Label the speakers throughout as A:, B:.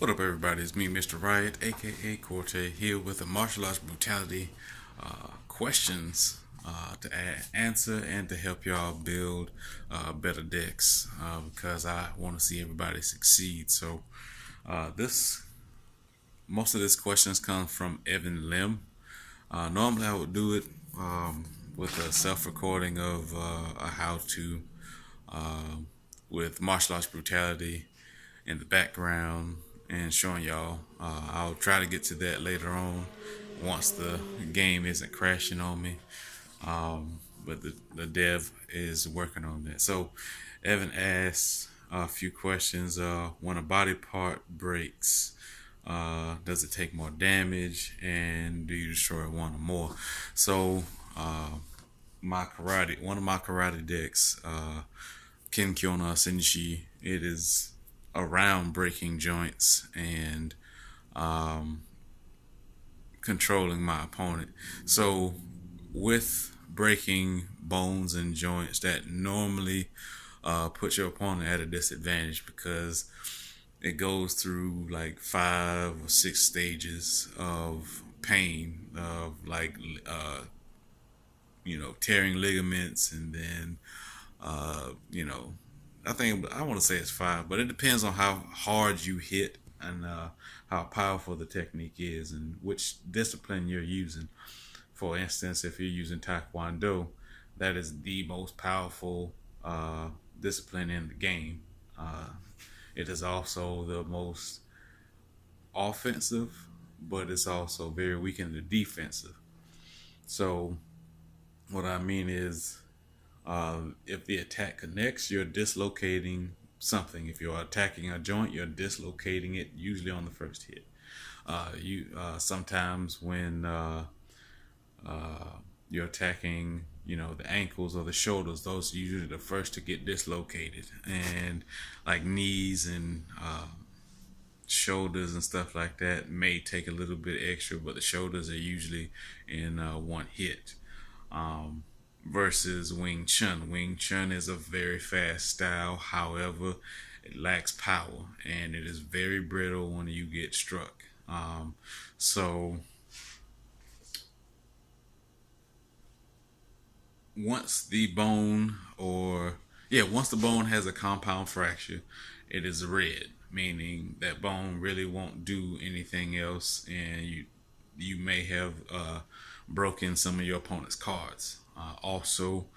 A: What up, everybody? It's me, Mr. Riot, aka Corte, here with the martial arts brutality questions to answer and to help y'all build better decks because I want to see everybody succeed. So, this most of this questions come from Evan Lim. Normally, I would do it with a self-recording of a how-to with martial arts brutality in the background and showing y'all. I'll try to get to that later on once the game isn't crashing on me. But the dev is working on that. So Evan asks a few questions. When a body part breaks, does it take more damage, and do you destroy one or more? So one of my karate decks, Kenkyona Senshi, it is around breaking joints and controlling my opponent. So with breaking bones and joints, that normally puts your opponent at a disadvantage because it goes through like 5 or 6 stages of pain of tearing ligaments, and then I think I want to say it's 5, but it depends on how hard you hit and how powerful the technique is and which discipline you're using. For instance, if you're using Taekwondo, that is the most powerful discipline in the game. It is also the most offensive, but it's also very weak in the defensive. So, what I mean is, if the attack connects, you're dislocating something. If you're attacking a joint, you're dislocating it, usually on the first hit. You Sometimes when you're attacking, the ankles or the shoulders, those are usually the first to get dislocated, and like knees and shoulders and stuff like that may take a little bit extra, but the shoulders are usually in one hit. Versus Wing Chun. Wing Chun is a very fast style, however, it lacks power and it is very brittle when you get struck. So once the bone or yeah, once the bone has a compound fracture, it is red, meaning that bone really won't do anything else, and you may have broken some of your opponent's cards. Also,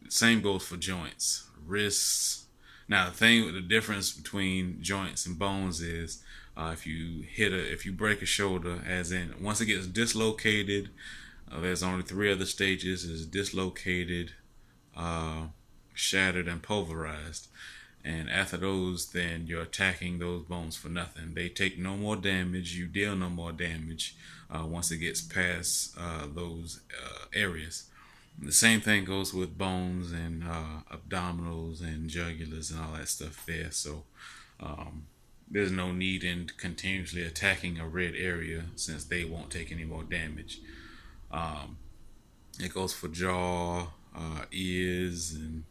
A: same goes for joints, wrists. Now, the difference between joints and bones is if you break a shoulder, as in once it gets dislocated, there's only 3 other stages: is dislocated, shattered, and pulverized. And after those, then you're attacking those bones for nothing. They take no more damage. You deal no more damage once it gets past those areas. The same thing goes with bones and abdominals and jugulars and all that stuff there. So there's no need in continuously attacking a red area since they won't take any more damage. It goes for jaw, ears, and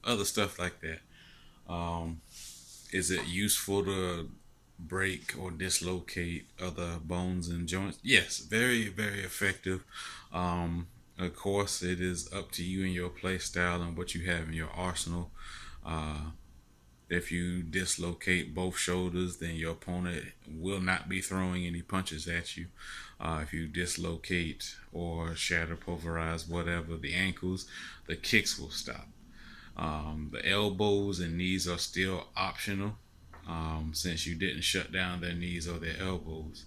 A: other stuff like that. Is it useful to break or dislocate other bones and joints? Yes, very, very effective. Of course, it is up to you and your play style and what you have in your arsenal. Uh, if you dislocate both shoulders, then your opponent will not be throwing any punches at you. If you dislocate or shatter, pulverize, whatever, the ankles, the kicks will stop. The elbows and knees are still optional since you didn't shut down their knees or their elbows.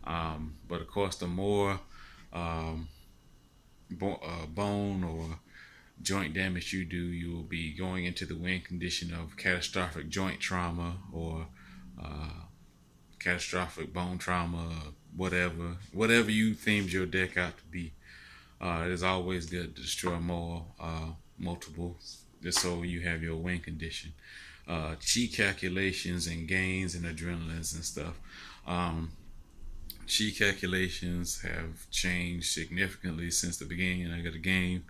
A: But of course, the more um, bone or joint damage you do, you will be going into the win condition of catastrophic joint trauma or uh, catastrophic bone trauma, whatever you themed your deck out to be. It is always good to destroy multiples, just so you have your win condition. Chi calculations and gains and adrenalines and stuff. Um, Chi calculations have changed significantly since the beginning of the game.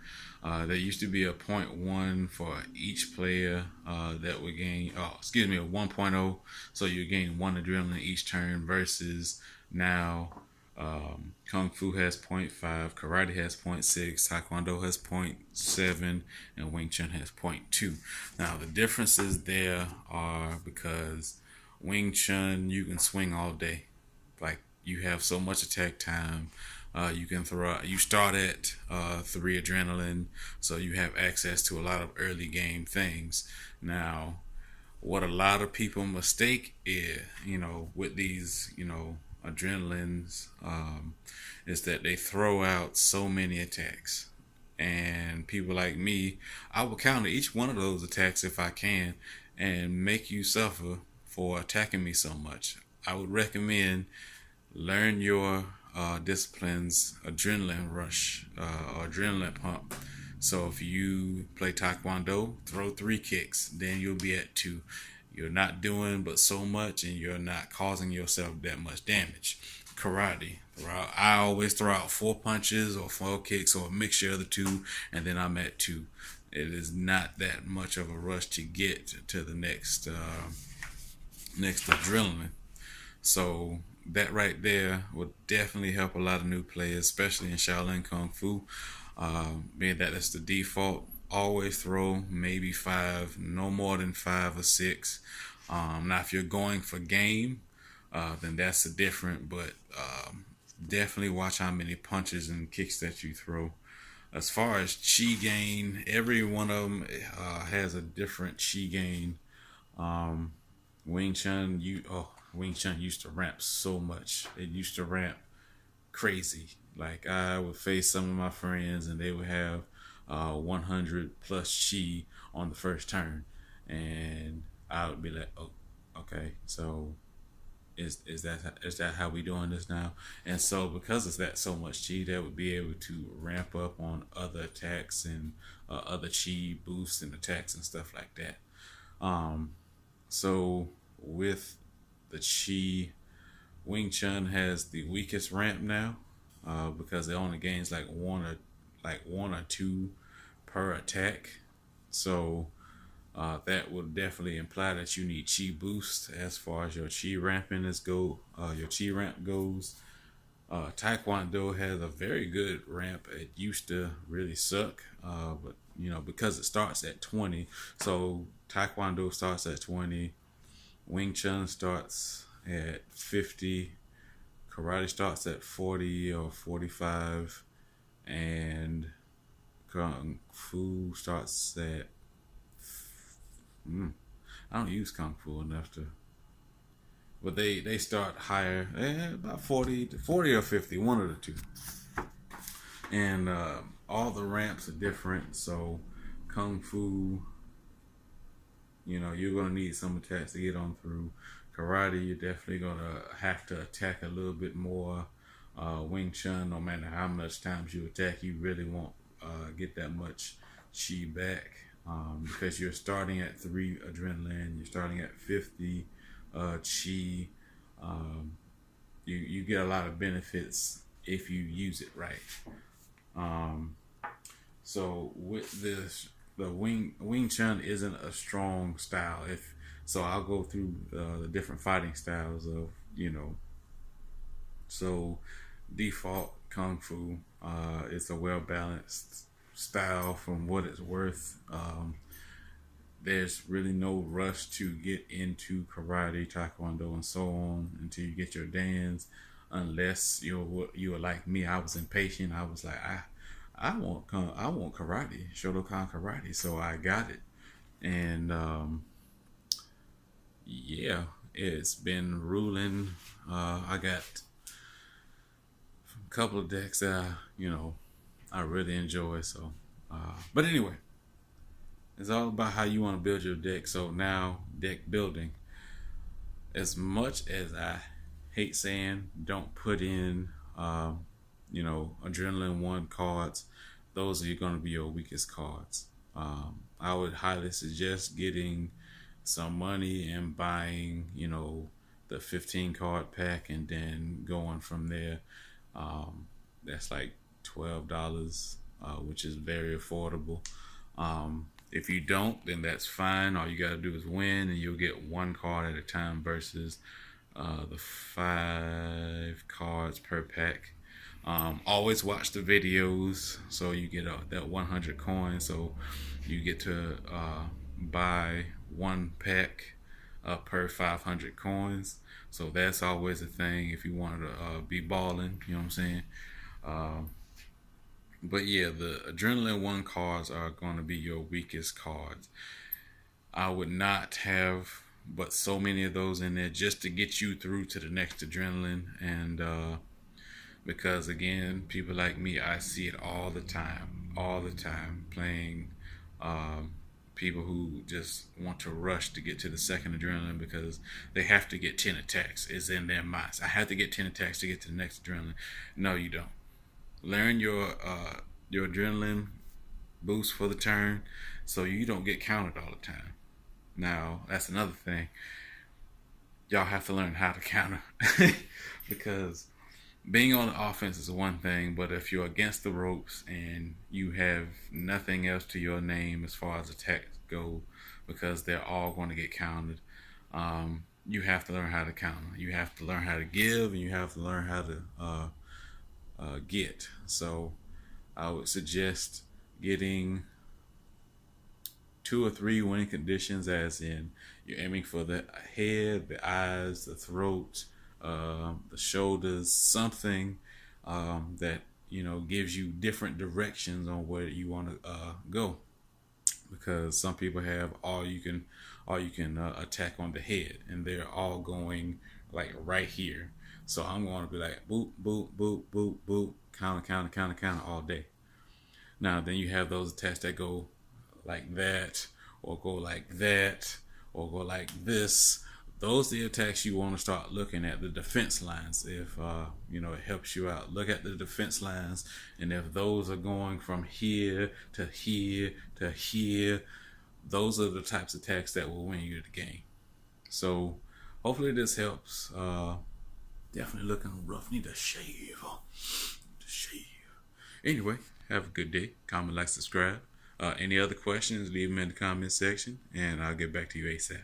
A: There used to be a point 1 for each player that would gain, excuse me, a 1.0. So you gain 1 adrenaline each turn versus now Kung Fu has point 0.5, Karate has point 0.6, Taekwondo has point 0.7, and Wing Chun has point 0.2. Now, the differences there are because Wing Chun, you can swing all day. Like, you have so much attack time. You can throw. You start at 3 adrenaline, so you have access to a lot of early game things. Now, what a lot of people mistake is, with these, adrenalines, is that they throw out so many attacks. And people like me, I will counter each one of those attacks if I can and make you suffer for attacking me so much. I would recommend learn your disciplines adrenaline rush or adrenaline pump. So if you play Taekwondo, throw 3 kicks, then you'll be at 2. You're not doing but so much and you're not causing yourself that much damage. Karate, I always throw out 4 punches or 4 kicks or a mixture of the two, and then I'm at 2. It is not that much of a rush to get to the next adrenaline. So that right there would definitely help a lot of new players, especially in Shaolin Kung Fu. Being that it's the default, always throw maybe 5, no more than 5 or 6. Now, if you're going for game, then that's a different. But definitely watch how many punches and kicks that you throw. As far as chi gain, every one of them has a different chi gain. Um, Wing Chun, Wing Chun used to ramp so much. It used to ramp crazy. Like I would face some of my friends, and they would have 100 plus chi on the first turn, and I would be like, "Oh, okay, so is that how we doing this now?" And so because it's that so much chi, they would be able to ramp up on other attacks and other chi boosts and attacks and stuff like that. Um, so with the chi, Wing Chun has the weakest ramp now because it only gains like 1 or 2 per attack. So that would definitely imply that you need chi boost as far as your chi ramping your chi ramp goes. Taekwondo has a very good ramp. It used to really suck, but because it starts at 20, so Taekwondo starts at 20, Wing Chun starts at 50, Karate starts at 40 or 45, and Kung Fu starts at. I don't use Kung Fu enough to, but they start higher, about 40 or 50, one of the two, and all the ramps are different. So Kung Fu, you're gonna need some attacks to get on through. Karate, you're definitely gonna have to attack a little bit more. Wing Chun, no matter how much times you attack, you really won't get that much chi back because you're starting at 3 adrenaline, you're starting at 50 chi. Um, you get a lot of benefits if you use it right. Um, so with this, the Wing Chun isn't a strong style. If so, I'll go through the different fighting styles of So default Kung Fu, it's a well balanced style from what it's worth. There's really no rush to get into karate, taekwondo, and so on until you get your dans. Unless you're like me, I was impatient. I was like, I want karate, Shotokan karate. So I got it, and yeah, it's been ruling. I got a couple of decks that I really enjoy. So, but anyway, it's all about how you want to build your deck. So now, deck building. As much as I hate saying don't put in, adrenaline 1 cards, those are going to be your weakest cards. I would highly suggest getting some money and buying, the 15 card pack and then going from there. That's like $12 which is very affordable. If you don't, then that's fine. All you got to do is win, and you'll get one card at a time versus the 5 cards per pack. Always watch the videos so you get that 100 coins. So you get to buy one pack per 500 coins. So that's always a thing if you wanted to be balling. You know what I'm saying? But yeah, the Adrenaline 1 cards are going to be your weakest cards. I would not have but so many of those in there just to get you through to the next Adrenaline. And because again, people like me, I see it all the time playing people who just want to rush to get to the second Adrenaline because they have to get 10 attacks. It's in their minds. I have to get 10 attacks to get to the next Adrenaline. No, you don't. Learn your Adrenaline boost for the turn so you don't get counted all the time. Now, that's another thing. Y'all have to learn how to counter because being on the offense is one thing, but if you're against the ropes and you have nothing else to your name as far as attacks go, because they're all going to get counted, you have to learn how to counter. You have to learn how to give, and you have to learn how to get. So I would suggest getting 2 or 3 winning conditions, as in you're aiming for the head, the eyes, the throat, the shoulders, something that gives you different directions on where you want to go. Because some people have all you can attack on the head, and they're all going like right here. So I'm going to be like boop boop boop boop boop, counter all day. Now then you have those attacks that go like that, or go like that, or go like this. Those are the attacks you want to start looking at, the defense lines. If it helps you out, look at the defense lines, and if those are going from here to here to here, those are the types of attacks that will win you the game. So hopefully this helps. Definitely looking rough. Need to shave. Anyway, have a good day. Comment, like, subscribe. Any other questions, leave them in the comment section, and I'll get back to you ASAP.